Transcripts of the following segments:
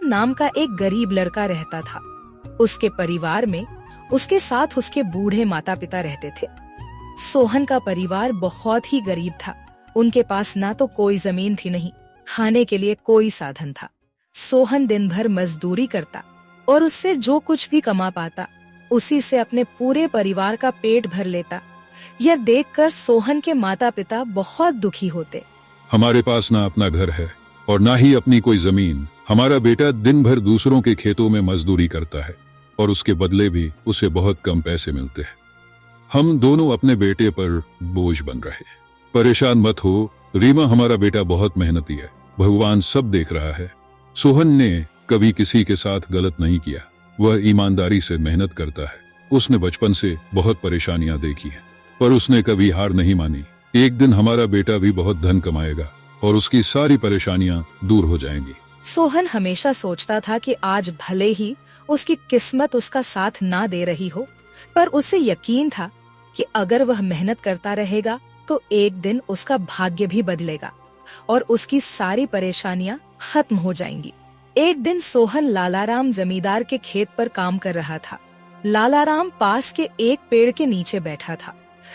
नाम का एक गरीब लड़का रहता था। उसके परिवार में उसके साथ उसके बूढ़े माता पिता रहते थे। सोहन का परिवार बहुत ही गरीब था। उनके पास ना तो कोई जमीन थी, नहीं खाने के लिए कोई साधन था। सोहन दिन भर मजदूरी करता और उससे जो कुछ भी कमा पाता उसी से अपने पूरे परिवार का पेट भर लेता। यह देखकर सोहन के माता पिता बहुत दुखी होते। हमारे पास ना अपना घर है और ना ही अपनी कोई जमीन। हमारा बेटा दिन भर दूसरों के खेतों में मजदूरी करता है और उसके बदले भी उसे बहुत कम पैसे मिलते हैं। हम दोनों अपने बेटे पर बोझ बन रहे हैं। परेशान मत हो रीमा, हमारा बेटा बहुत मेहनती है, भगवान सब देख रहा है। सोहन ने कभी किसी के साथ गलत नहीं किया, वह ईमानदारी से मेहनत करता है। उसने बचपन से बहुत परेशानियां देखी हैं, पर उसने कभी हार नहीं मानी। एक दिन हमारा बेटा भी बहुत धन कमाएगा और उसकी सारी परेशानियां दूर हो जाएंगी। सोहन हमेशा सोचता था कि आज भले ही उसकी किस्मत उसका साथ ना दे रही हो, पर उसे यकीन था कि अगर वह मेहनत करता रहेगा तो एक दिन उसका भाग्य भी बदलेगा और उसकी सारी परेशानियां खत्म हो जाएंगी। एक दिन सोहन लालाराम जमींदार के खेत पर काम कर रहा था। लालाराम पास के एक पेड़ के नीचे बैठा था।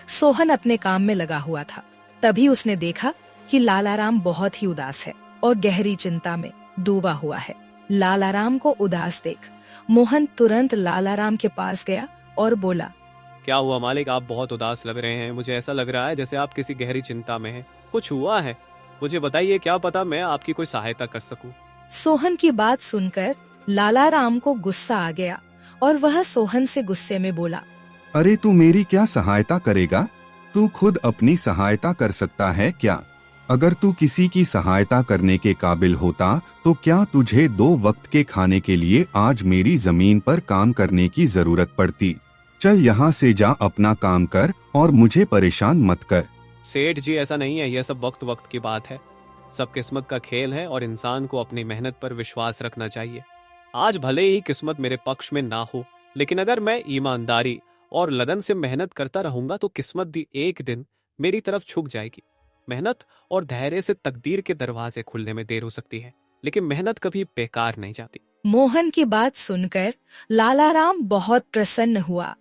सोहन अपने काम में लगा हुआ था। तभी उसने देखा कि लालाराम बहुत ही उदास है और गहरी चिंता में डूबा हुआ है। लालाराम को उदास देख मोहन तुरंत लालाराम के पास गया और बोला, क्या हुआ मालिक, आप बहुत उदास लग रहे हैं। मुझे ऐसा लग रहा है जैसे आप किसी गहरी चिंता में हैं। कुछ हुआ है? मुझे बताइए, क्या पता मैं आपकी कोई सहायता कर सकूं। सोहन की बात सुनकर लालाराम को गुस्सा आ गया और वह सोहन से गुस्से में बोला, अरे तू मेरी क्या सहायता करेगा? तू खुद अपनी सहायता कर सकता है क्या? अगर तू किसी की सहायता करने के काबिल होता तो क्या तुझे 2 वक्त के खाने के लिए आज मेरी जमीन पर काम करने की जरूरत पड़ती? चल यहाँ से जा, अपना काम कर और मुझे परेशान मत कर। सेठ जी, ऐसा नहीं है, यह सब वक्त वक्त की बात है। सब किस्मत का खेल है और इंसान को अपनी मेहनत पर विश्वास रखना चाहिए। आज भले ही किस्मत मेरे पक्ष में ना हो, लेकिन अगर मैं ईमानदारी और लगन से मेहनत करता रहूंगा तो किस्मत भी एक दिन मेरी तरफ झुक जाएगी। मेहनत और धैर्य से तकदीर के दरवाजे खुलने में देर हो सकती है, लेकिन मेहनत कभी बेकार नहीं जाती। मोहन की बात सुनकर लालाराम बहुत प्रसन्न हुआ।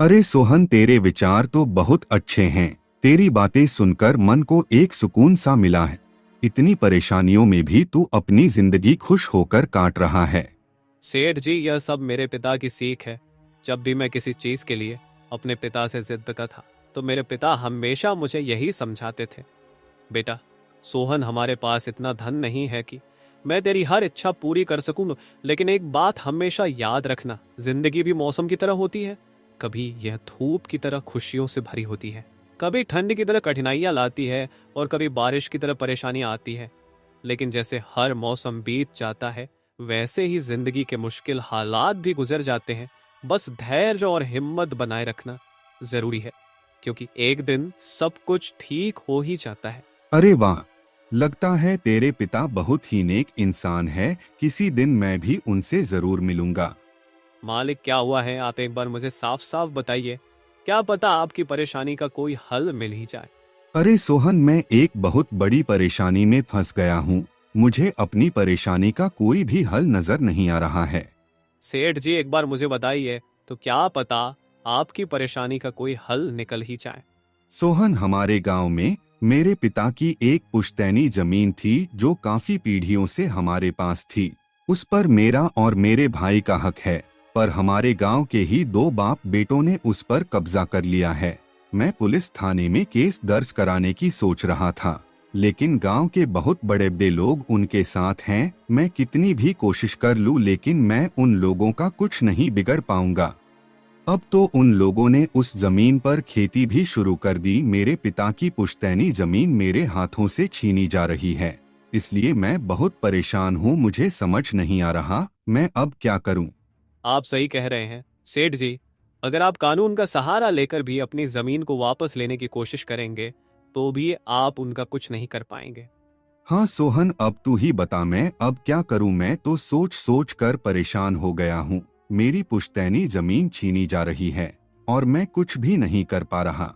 अरे सोहन, तेरे विचार तो बहुत अच्छे हैं। तेरी बातें सुनकर मन को एक सुकून सा मिला है। इतनी परेशानियों में भी तू अपनी जिंदगी खुश होकर काट रहा है। सेठ जी, यह सब मेरे पिता की सीख है। जब भी मैं किसी चीज के लिए अपने पिता से जिद करता था तो मेरे पिता हमेशा मुझे यही समझाते थे, बेटा सोहन, हमारे पास इतना धन नहीं है कि मैं तेरी हर इच्छा पूरी कर सकूं, लेकिन एक बात हमेशा याद रखना, जिंदगी भी मौसम की तरह होती है। कभी यह धूप की तरह खुशियों से भरी होती है, कभी ठंड की तरह कठिनाइयां लाती है और कभी बारिश की तरह परेशानियां आती है। लेकिन जैसे हर मौसम बीत जाता है वैसे ही जिंदगी के मुश्किल हालात भी गुजर जाते हैं। बस धैर्य और हिम्मत बनाए रखना जरूरी है, क्योंकि एक दिन सब कुछ ठीक हो ही जाता है। अरे वाह, लगता है तेरे पिता बहुत ही नेक इंसान है। किसी दिन मैं भी उनसे जरूर मिलूंगा। मालिक, क्या हुआ है? आप एक बार मुझे साफ साफ बताइए, क्या पता आपकी परेशानी का कोई हल मिल ही जाए। अरे सोहन, मैं एक बहुत बड़ी परेशानी में फंस गया हूँ। मुझे अपनी परेशानी का कोई भी हल नजर नहीं आ रहा है। सेठ जी, एक बार मुझे बताइए तो क्या पता आपकी परेशानी का कोई हल निकल ही जाए। सोहन, हमारे गांव में मेरे पिता की एक पुश्तैनी जमीन थी जो काफी पीढ़ियों से हमारे पास थी। उस पर मेरा और मेरे भाई का हक है, पर हमारे गांव के ही 2 बाप बेटों ने उस पर कब्जा कर लिया है। मैं पुलिस थाने में केस दर्ज कराने की सोच रहा था, लेकिन गांव के बहुत बड़े बड़े लोग उनके साथ हैं। मैं कितनी भी कोशिश कर लूं, लेकिन मैं उन लोगों का कुछ नहीं बिगड़ पाऊंगा। अब तो उन लोगों ने उस जमीन पर खेती भी शुरू कर दी। मेरे पिता की पुश्तैनी जमीन मेरे हाथों से छीनी जा रही है, इसलिए मैं बहुत परेशान हूँ। मुझे समझ नहीं आ रहा मैं अब क्या करूँ। आप सही कह रहे हैं सेठ जी, अगर आप कानून का सहारा लेकर भी अपनी जमीन को वापस लेने की कोशिश करेंगे तो भी आप उनका कुछ नहीं कर पाएंगे। हाँ सोहन, अब तू ही बता, मैं अब क्या करूँ? मैं तो सोच सोच कर परेशान हो गया हूँ। मेरी पुश्तैनी जमीन छीनी जा रही है और मैं कुछ भी नहीं कर पा रहा।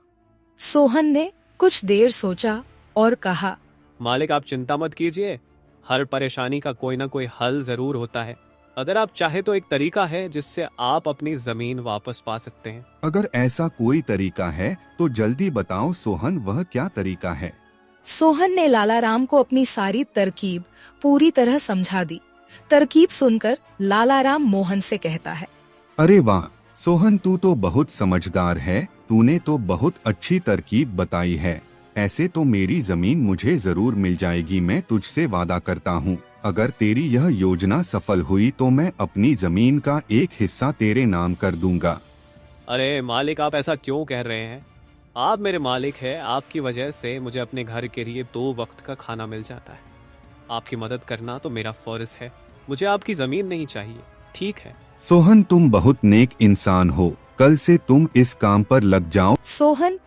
सोहन ने कुछ देर सोचा और कहा, मालिक, आप चिंता मत कीजिए, हर परेशानी का कोई ना कोई हल जरूर होता है। अगर आप चाहे तो एक तरीका है जिससे आप अपनी जमीन वापस पा सकते हैं। अगर ऐसा कोई तरीका है तो जल्दी बताओ सोहन, वह क्या तरीका है? सोहन ने लाला राम को अपनी सारी तरकीब पूरी तरह समझा दी। तरकीब सुनकर लाला राम मोहन से कहता है, अरे वाह सोहन, तू तो बहुत समझदार है, तूने तो बहुत अच्छी तरकीब बताई है। ऐसे तो मेरी जमीन मुझे जरूर मिल जाएगी, मैं तुझसे वादा करता हूँ। अगर तेरी यह योजना सफल हुई तो मैं अपनी जमीन का एक हिस्सा तेरे नाम कर दूंगा। अरे मालिक, आप ऐसा क्यों कह रहे हैं? आप मेरे मालिक हैं, आपकी वजह से मुझे अपने घर के लिए 2 वक्त का खाना मिल जाता है। आपकी मदद करना तो मेरा फर्ज है, मुझे आपकी जमीन नहीं चाहिए, ठीक है? सोहन तुम बहुत नेक इंसान हो, कल से तुम इस काम पर लग जाओ। सोहन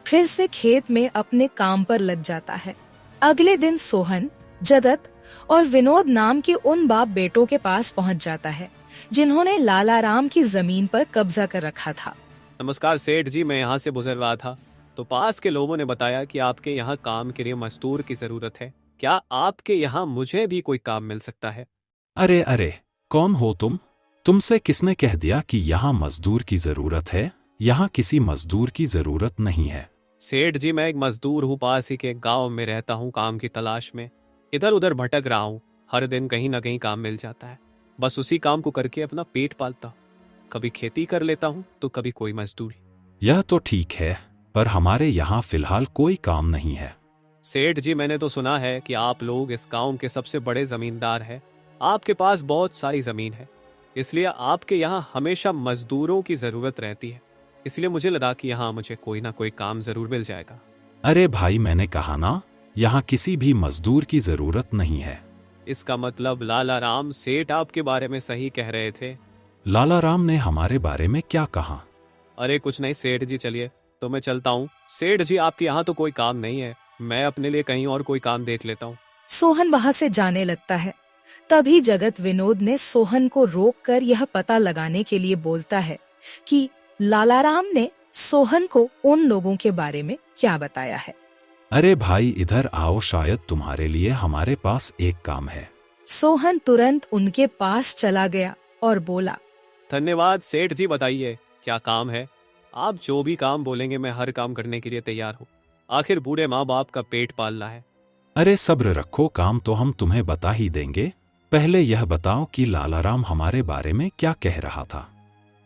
फिर से खेत में अपने काम पर लग जाता है। अगले दिन सोहन जगत और विनोद नाम के उन बाप बेटों के पास पहुंच जाता है जिन्होंने लाला राम की जमीन पर कब्जा कर रखा था। नमस्कार सेठ जी, मैं यहाँ से गुजर रहा था तो पास के लोगों ने बताया कि आपके यहाँ काम के लिए मजदूर की जरूरत है। क्या आपके यहाँ मुझे भी कोई काम मिल सकता है? अरे अरे, कौन हो तुम? तुमसे किसने कह दिया कि यहाँ मजदूर की जरूरत है? यहाँ किसी मजदूर की जरूरत नहीं है। सेठ जी, मैं एक मजदूर हूँ, पास ही के गांव में रहता हूँ, काम की तलाश में इधर उधर भटक रहा हूँ। हर दिन कहीं ना कहीं काम मिल जाता है, बस उसी काम को करके अपना पेट पालता हूँ। कभी खेती कर लेता हूँ तो कभी कोई मजदूरी। यह तो ठीक है, पर हमारे यहाँ फिलहाल कोई काम नहीं है। सेठ जी, मैंने तो सुना है कि आप लोग इस गांव के सबसे बड़े जमींदार हैं। आपके पास बहुत सारी जमीन है, इसलिए आपके यहाँ हमेशा मजदूरों की जरूरत रहती है। इसलिए मुझे लगा कि यहाँ मुझे कोई ना कोई काम जरूर मिल जाएगा। अरे भाई, मैंने कहा ना, यहाँ किसी भी मजदूर की जरूरत नहीं है। इसका मतलब लाला राम सेठ आपके बारे में सही कह रहे थे? लाला राम ने हमारे बारे में क्या कहा? अरे कुछ नहीं सेठ जी, चलिए तो मैं चलता हूँ। सेठ जी, आपके यहाँ तो कोई काम नहीं है, मैं अपने लिए कहीं और कोई काम देख लेता हूँ। सोहन वहाँ से जाने लगता है। तभी जगत विनोद ने सोहन को रोककर यह पता लगाने के लिए बोलता है कि लाला राम ने सोहन को उन लोगों के बारे में क्या बताया है। अरे भाई, इधर आओ, शायद तुम्हारे लिए हमारे पास एक काम है। सोहन तुरंत उनके पास चला गया और बोला, धन्यवाद सेठ जी, बताइए क्या काम है? आप जो भी काम बोलेंगे मैं हर काम करने के लिए तैयार हूँ। आखिर बूढ़े माँ बाप का पेट पालना है। अरे सब्र रखो, काम तो हम तुम्हें बता ही देंगे। पहले यह बताओ कि लाला राम हमारे बारे में क्या कह रहा था।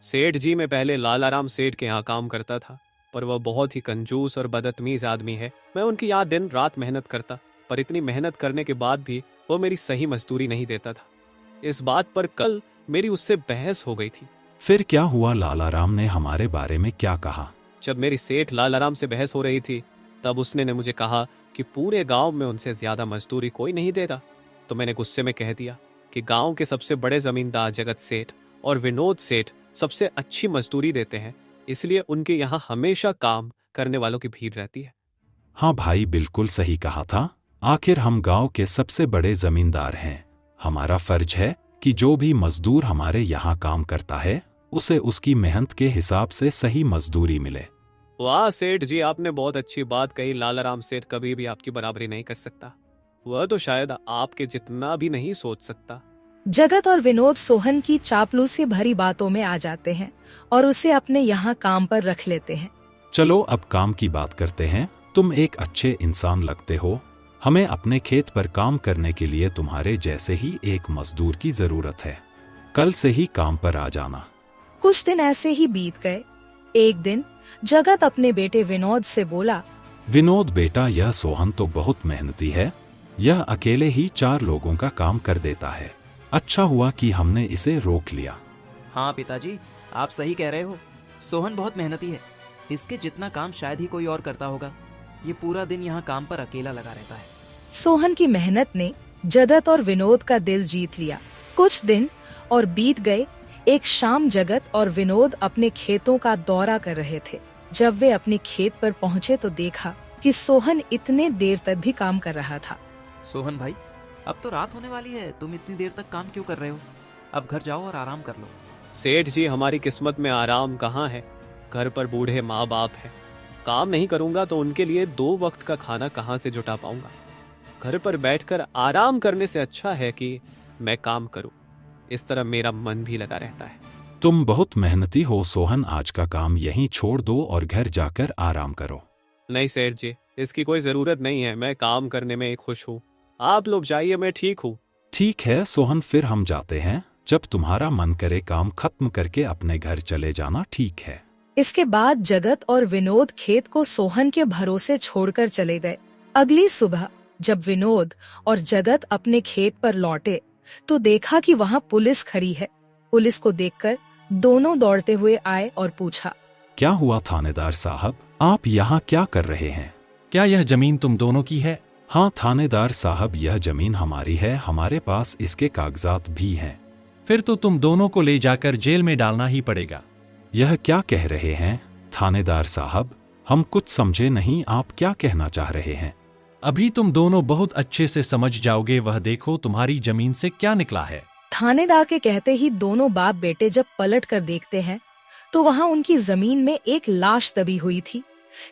सेठ जी, मैं पहले लाला राम सेठ के यहाँ काम करता था, पर वह बहुत ही कंजूस और बदतमीज आदमी है। मैं उनकी यहाँ दिन रात मेहनत करता, पर इतनी मेहनत करने के बाद भी वो मेरी सही मजदूरी नहीं देता था। इस बात पर कल मेरी उससे बहस हो गई थी। फिर क्या हुआ? लाला राम ने हमारे बारे में क्या कहा? जब मेरी सेठ लाला राम से बहस हो रही थी तब उसने ने मुझे कहा कि पूरे गांव में उनसे ज्यादा मजदूरी कोई नहीं दे रहा। तो मैंने गुस्से में कह दिया कि गांव के सबसे बड़े जमींदार जगत सेठ और विनोद सेठ सबसे अच्छी मजदूरी देते हैं, इसलिए उनके यहाँ हमेशा काम करने वालों की भीड़ रहती है। हाँ भाई, बिल्कुल सही कहा था। आखिर हम गांव के सबसे बड़े जमींदार हैं। हमारा फर्ज है कि जो भी मजदूर हमारे यहाँ काम करता है उसे उसकी मेहनत के हिसाब से सही मजदूरी मिले। वाह सेठ जी, आपने बहुत अच्छी बात कही। लाला राम सेठ कभी भी आपकी बराबरी नहीं कर सकता, वह तो शायद आपके जितना भी नहीं सोच सकता। जगत और विनोद सोहन की चापलूसी भरी बातों में आ जाते हैं और उसे अपने यहाँ काम पर रख लेते हैं। चलो अब काम की बात करते हैं। तुम एक अच्छे इंसान लगते हो। हमें अपने खेत पर काम करने के लिए तुम्हारे जैसे ही एक मजदूर की जरूरत है। कल से ही काम पर आ जाना। कुछ दिन ऐसे ही बीत गए। एक दिन जगत अपने बेटे विनोद से बोला, विनोद बेटा, यह सोहन तो बहुत मेहनती है। यह अकेले ही 4 लोगों का काम कर देता है। अच्छा हुआ कि हमने इसे रोक लिया। हाँ पिताजी, आप सही कह रहे हो। सोहन बहुत मेहनती है, इसके जितना काम शायद ही कोई और करता होगा। ये पूरा दिन यहाँ काम पर अकेला लगा रहता है। सोहन की मेहनत ने जगत और विनोद का दिल जीत लिया। कुछ दिन और बीत गए। एक शाम जगत और विनोद अपने खेतों का दौरा कर रहे थे। जब वे अपने खेत पर पहुँचे तो देखा कि सोहन इतने देर तक भी काम कर रहा था। सोहन भाई, अब तो रात होने वाली है, तुम इतनी देर तक काम क्यों कर रहे हो? अब घर जाओ और आराम कर लो। सेठ जी, हमारी किस्मत में आराम कहाँ है? घर पर बूढ़े माँ बाप है। काम नहीं करूंगा तो उनके लिए 2 वक्त का खाना कहाँ से जुटा पाऊंगा? घर पर बैठकर आराम करने से अच्छा है कि मैं काम करूं। इस तरह मेरा मन भी लगा रहता है। तुम बहुत मेहनती हो सोहन, आज का काम यहीं छोड़ दो और घर जाकर आराम करो। नहीं सेठ जी, इसकी कोई जरूरत नहीं है। मैं काम करने में खुश हूँ। आप लोग जाइए, मैं ठीक हूँ। ठीक है सोहन, फिर हम जाते हैं। जब तुम्हारा मन करे काम खत्म करके अपने घर चले जाना, ठीक है। इसके बाद जगत और विनोद खेत को सोहन के भरोसे छोड़कर चले गए। अगली सुबह जब विनोद और जगत अपने खेत पर लौटे तो देखा कि वहाँ पुलिस खड़ी है। पुलिस को देखकर दोनों दौड़ते हुए आए और पूछा, क्या हुआ थानेदार साहब, आप यहाँ क्या कर रहे हैं? क्या यह जमीन तुम दोनों की है? हाँ थानेदार साहब, यह जमीन हमारी है, हमारे पास इसके कागजात भी हैं। फिर तो तुम दोनों को ले जाकर जेल में डालना ही पड़ेगा। यह क्या कह रहे हैं थानेदार साहब, हम कुछ समझे नहीं, आप क्या कहना चाह रहे हैं? अभी तुम दोनों बहुत अच्छे से समझ जाओगे। वह देखो तुम्हारी जमीन से क्या निकला है। थानेदार के कहते ही दोनों बाप बेटे जब पलट कर देखते हैं तो वहाँ उनकी जमीन में एक लाश दबी हुई थी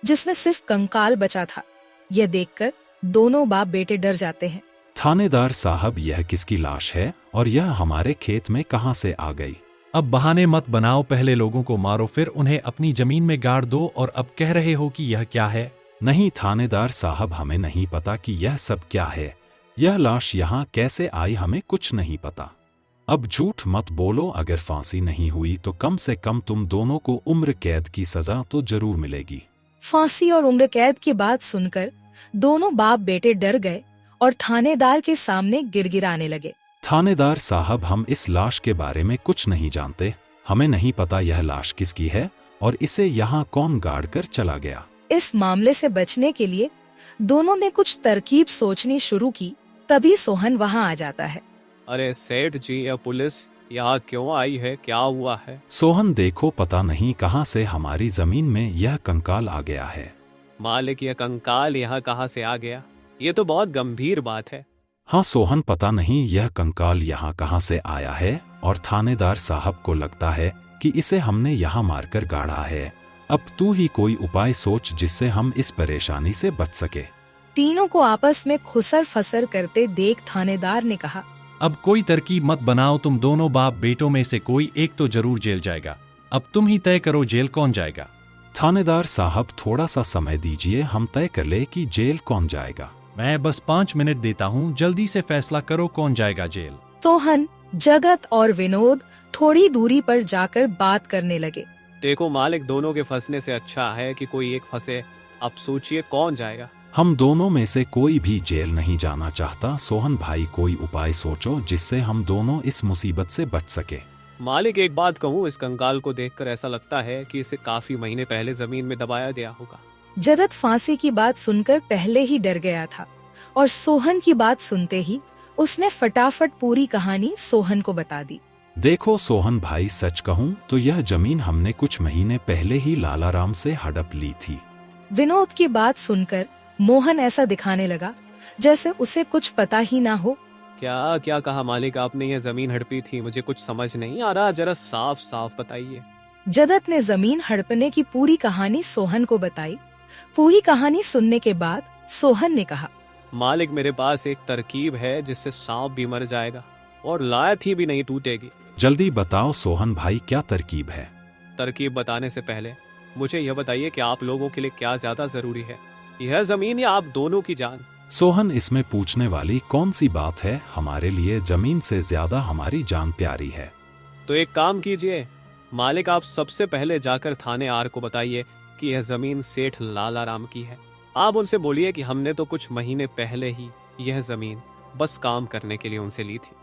जिसमें सिर्फ कंकाल बचा था। यह देखकर दोनों बाप बेटे डर जाते हैं। थानेदार साहब, यह किसकी लाश है और यह हमारे खेत में कहाँ से आ गई? अब बहाने मत बनाओ, पहले लोगों को मारो फिर उन्हें अपनी जमीन में गाड़ दो और अब कह रहे हो कि यह क्या है? नहीं थानेदार साहब, हमें नहीं पता कि यह सब क्या है। यह लाश यहाँ कैसे आई, हमें कुछ नहीं पता। अब झूठ मत बोलो, अगर फांसी नहीं हुई तो कम से कम तुम दोनों को उम्र कैद की सजा तो जरूर मिलेगी। फांसी और उम्र कैद की बात सुनकर दोनों बाप बेटे डर गए और थानेदार के सामने गिड़गिड़ाने लगे। थानेदार साहब, हम इस लाश के बारे में कुछ नहीं जानते, हमें नहीं पता यह लाश किसकी है और इसे यहाँ कौन गाड़ कर चला गया। इस मामले से बचने के लिए दोनों ने कुछ तरकीब सोचनी शुरू की। तभी सोहन वहाँ आ जाता है। अरे सेठ जी, यह पुलिस यहाँ क्यों आई है? क्या हुआ है? सोहन देखो, पता नहीं कहाँ से हमारी जमीन में यह कंकाल आ गया है। मालिक, यह कंकाल यहाँ कहाँ से आ गया? ये तो बहुत गंभीर बात है। हाँ सोहन, पता नहीं यह कंकाल यहाँ कहाँ से आया है और थानेदार साहब को लगता है कि इसे हमने यहाँ मारकर गाड़ा है। अब तू ही कोई उपाय सोच जिससे हम इस परेशानी से बच सके। तीनों को आपस में खुसर फसर करते देख थानेदार ने कहा, अब कोई तरकीब मत बनाओ, तुम दोनों बाप बेटों में से कोई एक तो जरूर जेल जाएगा। अब तुम ही तय करो जेल कौन जाएगा। थानेदार साहब, थोड़ा सा समय दीजिए, हम तय कर ले कि जेल कौन जाएगा। मैं बस 5 मिनट देता हूँ, जल्दी से फैसला करो कौन जाएगा जेल। सोहन, जगत और विनोद थोड़ी दूरी पर जाकर बात करने लगे। देखो मालिक, दोनों के फंसने से अच्छा है कि कोई एक फंसे। अब सोचिए कौन जाएगा। हम दोनों में से कोई भी जेल नहीं जाना चाहता। सोहन भाई, कोई उपाय सोचो जिससे हम दोनों इस मुसीबत से बच सके। मालिक, एक बात कहूँ, इस कंकाल को देखकर ऐसा लगता है कि इसे काफी महीने पहले जमीन में दबाया गया होगा। जगत फांसी की बात सुनकर पहले ही डर गया था और सोहन की बात सुनते ही उसने फटाफट पूरी कहानी सोहन को बता दी। देखो सोहन भाई, सच कहूँ तो यह जमीन हमने कुछ महीने पहले ही लालाराम से हड़प ली थी। विनोद की बात सुनकर मोहन ऐसा दिखाने लगा जैसे उसे कुछ पता ही ना हो। क्या क्या कहा मालिक आपने? ये जमीन हड़पी थी, मुझे कुछ समझ नहीं आ रहा, जरा साफ साफ बताइए। जगत ने जमीन हड़पने की पूरी कहानी सोहन को बताई। पूरी कहानी सुनने के बाद सोहन ने कहा, मालिक, मेरे पास एक तरकीब है जिससे सांप भी मर जाएगा और लायथी भी नहीं टूटेगी। जल्दी बताओ सोहन भाई, क्या तरकीब है? तरकीब बताने से पहले मुझे यह बताइए कि आप लोगों के लिए क्या ज्यादा जरूरी है, यह जमीन या आप दोनों की जान? सोहन, इसमें पूछने वाली कौन सी बात है? हमारे लिए जमीन से ज्यादा हमारी जान प्यारी है। तो एक काम कीजिए मालिक, आप सबसे पहले जाकर थाने आर को बताइए कि यह जमीन सेठ लालाराम की है। आप उनसे बोलिए कि हमने तो कुछ महीने पहले ही यह जमीन बस काम करने के लिए उनसे ली थी,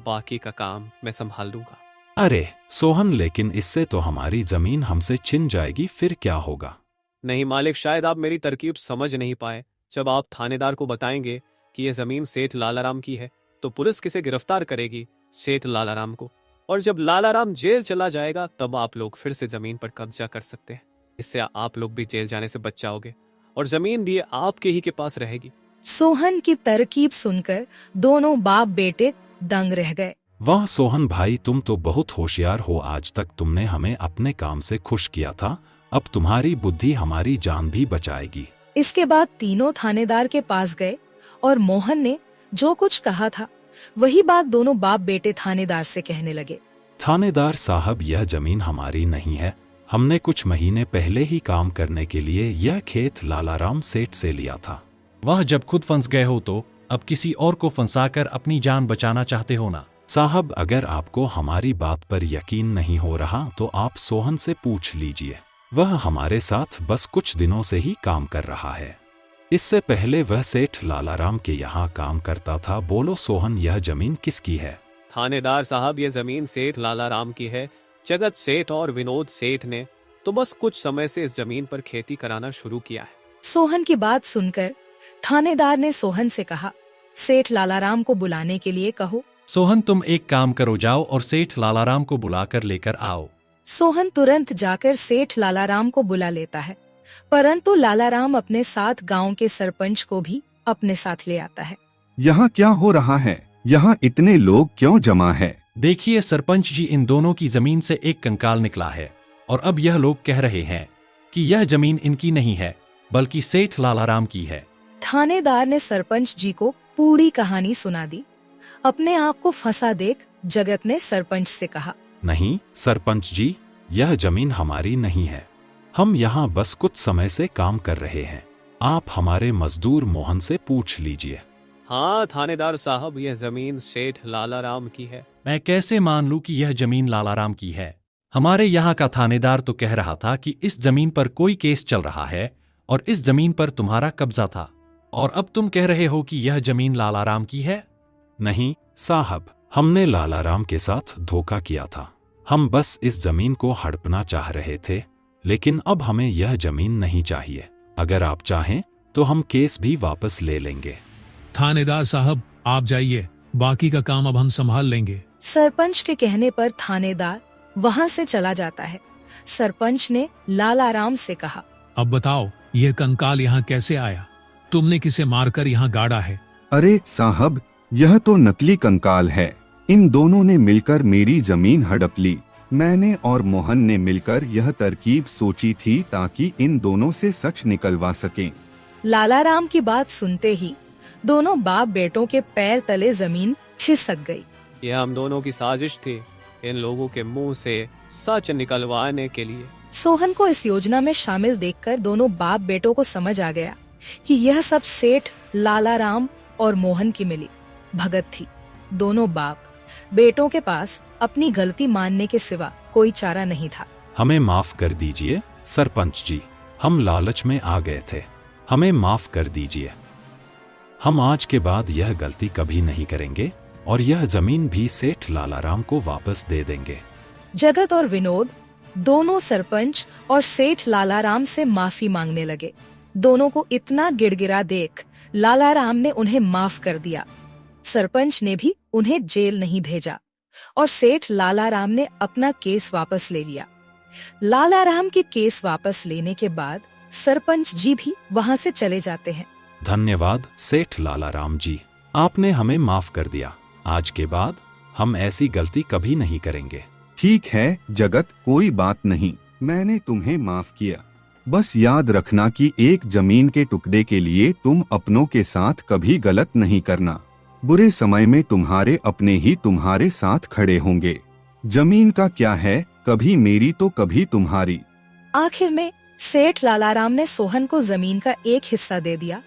बाकी का काम मैं संभाल लूंगा। अरे सोहन, लेकिन इससे तो हमारी जमीन हमसे छिन जाएगी, फिर क्या होगा? नहीं मालिक, शायद आप मेरी तरकीब समझ नहीं पाए। जब आप थानेदार को बताएंगे कि यह जमीन सेठ लालाराम की है तो पुलिस किसे गिरफ्तार करेगी? सेठ लालाराम को। और जब लालाराम जेल चला जाएगा तब आप लोग फिर से जमीन पर कब्जा कर सकते हैं। इससे आप लोग भी जेल जाने से बच जाओगे और जमीन भी आपके ही के पास रहेगी। सोहन की तरकीब सुनकर दोनों बाप बेटे दंग रह गए। वाह सोहन भाई, तुम तो बहुत होशियार हो। आज तक तुमने हमें अपने काम से खुश किया था, अब तुम्हारी बुद्धि हमारी जान भी बचाएगी। इसके बाद तीनों थानेदार के पास गए और मोहन ने जो कुछ कहा था वही बात दोनों बाप बेटे थानेदार से कहने लगे। थानेदार साहब, यह जमीन हमारी नहीं है। हमने कुछ महीने पहले ही काम करने के लिए यह खेत लालाराम सेठ से लिया था। वह जब खुद फंस गए हो तो अब किसी और को फंसाकर अपनी जान बचाना चाहते हो ना? साहब, अगर आपको हमारी बात पर यकीन नहीं हो रहा तो आप सोहन से पूछ लीजिए। वह हमारे साथ बस कुछ दिनों से ही काम कर रहा है। इससे पहले वह सेठ लालाराम के यहाँ काम करता था। बोलो सोहन, यह जमीन किसकी है? थानेदार साहब, ये जमीन सेठ लालाराम की है। जगत सेठ और विनोद सेठ ने तो बस कुछ समय से इस जमीन पर खेती कराना शुरू किया है। सोहन की बात सुनकर थानेदार ने सोहन से कहा, सेठ लालाराम को बुलाने के लिए कहो। सोहन, तुम एक काम करो, जाओ और सेठ लालाराम को बुलाकर लेकर आओ। सोहन तुरंत जाकर सेठ लालाराम को बुला लेता है, परंतु लालाराम अपने साथ गांव के सरपंच को भी अपने साथ ले आता है। यहाँ क्या हो रहा है? यहाँ इतने लोग क्यों जमा है? देखिए सरपंच जी, इन दोनों की जमीन से एक कंकाल निकला है और अब यह लोग कह रहे हैं कि यह जमीन इनकी नहीं है बल्कि सेठ लालाराम की है। थानेदार ने सरपंच जी को पूरी कहानी सुना दी। अपने आप को फंसा देख जगत ने सरपंच से कहा, नहीं सरपंच जी, यह जमीन हमारी नहीं है। हम यहाँ बस कुछ समय से काम कर रहे हैं। आप हमारे मजदूर मोहन से पूछ लीजिए। हाँ थानेदार साहब, यह जमीन सेठ लालाराम की है। मैं कैसे मान लूं कि यह जमीन लालाराम की है? हमारे यहाँ का थानेदार तो कह रहा था कि इस जमीन पर कोई केस चल रहा है और इस जमीन पर तुम्हारा कब्जा था, और अब तुम कह रहे हो कि यह जमीन लालाराम की है। नहीं साहब, हमने लालाराम के साथ धोखा किया था। हम बस इस जमीन को हड़पना चाह रहे थे, लेकिन अब हमें यह जमीन नहीं चाहिए। अगर आप चाहें तो हम केस भी वापस ले लेंगे। थानेदार साहब, आप जाइए, बाकी का काम अब हम संभाल लेंगे। सरपंच के कहने पर थानेदार वहां से चला जाता है। सरपंच ने लालाराम से कहा, अब बताओ, यह कंकाल यहाँ कैसे आया? तुमने किसे मारकर यहाँ गाड़ा है? अरे साहब, यह तो नकली कंकाल है। इन दोनों ने मिलकर मेरी जमीन हड़प ली। मैंने और मोहन ने मिलकर यह तरकीब सोची थी ताकि इन दोनों से सच निकलवा सकें। लालाराम की बात सुनते ही दोनों बाप बेटों के पैर तले जमीन खिसक गई। यह हम दोनों की साजिश थी, इन लोगों के मुंह से सच निकलवाने के लिए। सोहन को इस योजना में शामिल देखकर दोनों बाप बेटों को समझ आ गया कि यह सब सेठ लालाराम और मोहन की मिली भगत थी। दोनों बाप बेटों के पास अपनी गलती मानने के सिवा कोई चारा नहीं था। हमें माफ कर दीजिए सरपंच जी, हम लालच में आ गए थे। हमें माफ कर दीजिए। हम आज के बाद यह गलती कभी नहीं करेंगे और यह जमीन भी सेठ लालाराम को वापस दे देंगे। जगत और विनोद दोनों सरपंच और सेठ लालाराम से माफी मांगने लगे। दोनों को इतना गिड़गिड़ा देख लालाराम ने उन्हें माफ कर दिया। सरपंच ने भी उन्हें जेल नहीं भेजा और सेठ लालाराम ने अपना केस वापस ले लिया। लालाराम के केस वापस लेने के बाद सरपंच जी भी वहां से चले जाते हैं। धन्यवाद सेठ लालाराम जी, आपने हमें माफ कर दिया। आज के बाद हम ऐसी गलती कभी नहीं करेंगे। ठीक है जगत, कोई बात नहीं, मैंने तुम्हें माफ किया। बस याद रखना कि एक जमीन के टुकड़े के लिए तुम अपनों के साथ कभी गलत नहीं करना। बुरे समय में तुम्हारे अपने ही तुम्हारे साथ खड़े होंगे। जमीन का क्या है, कभी मेरी तो कभी तुम्हारी। आखिर में सेठ लालाराम ने सोहन को जमीन का एक हिस्सा दे दिया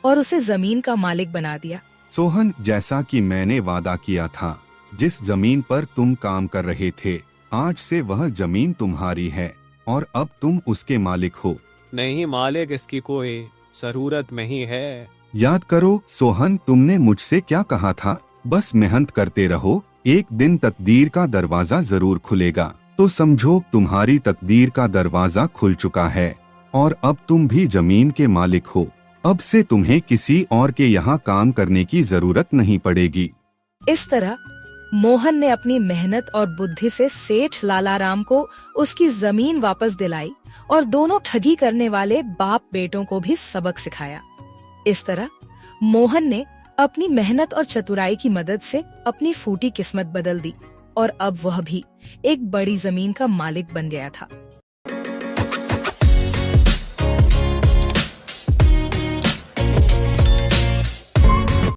और उसे जमीन का मालिक बना दिया। सोहन, जैसा कि मैंने वादा किया था, जिस जमीन पर तुम काम कर रहे थे, आज से वह जमीन तुम्हारी है और अब तुम उसके मालिक हो। नहीं मालिक, इसकी कोई जरूरत नहीं है। याद करो सोहन, तुमने मुझसे क्या कहा था? बस मेहनत करते रहो, एक दिन तकदीर का दरवाजा जरूर खुलेगा। तो समझो तुम्हारी तकदीर का दरवाजा खुल चुका है और अब तुम भी जमीन के मालिक हो। अब से तुम्हें किसी और के यहाँ काम करने की जरूरत नहीं पड़ेगी। इस तरह मोहन ने अपनी मेहनत और बुद्धि से सेठ लालाराम को उसकी जमीन वापस दिलाई और दोनों ठगी करने वाले बाप बेटों को भी सबक सिखाया। इस तरह मोहन ने अपनी मेहनत और चतुराई की मदद से अपनी फूटी किस्मत बदल दी और अब वह भी एक बड़ी जमीन का मालिक बन गया था।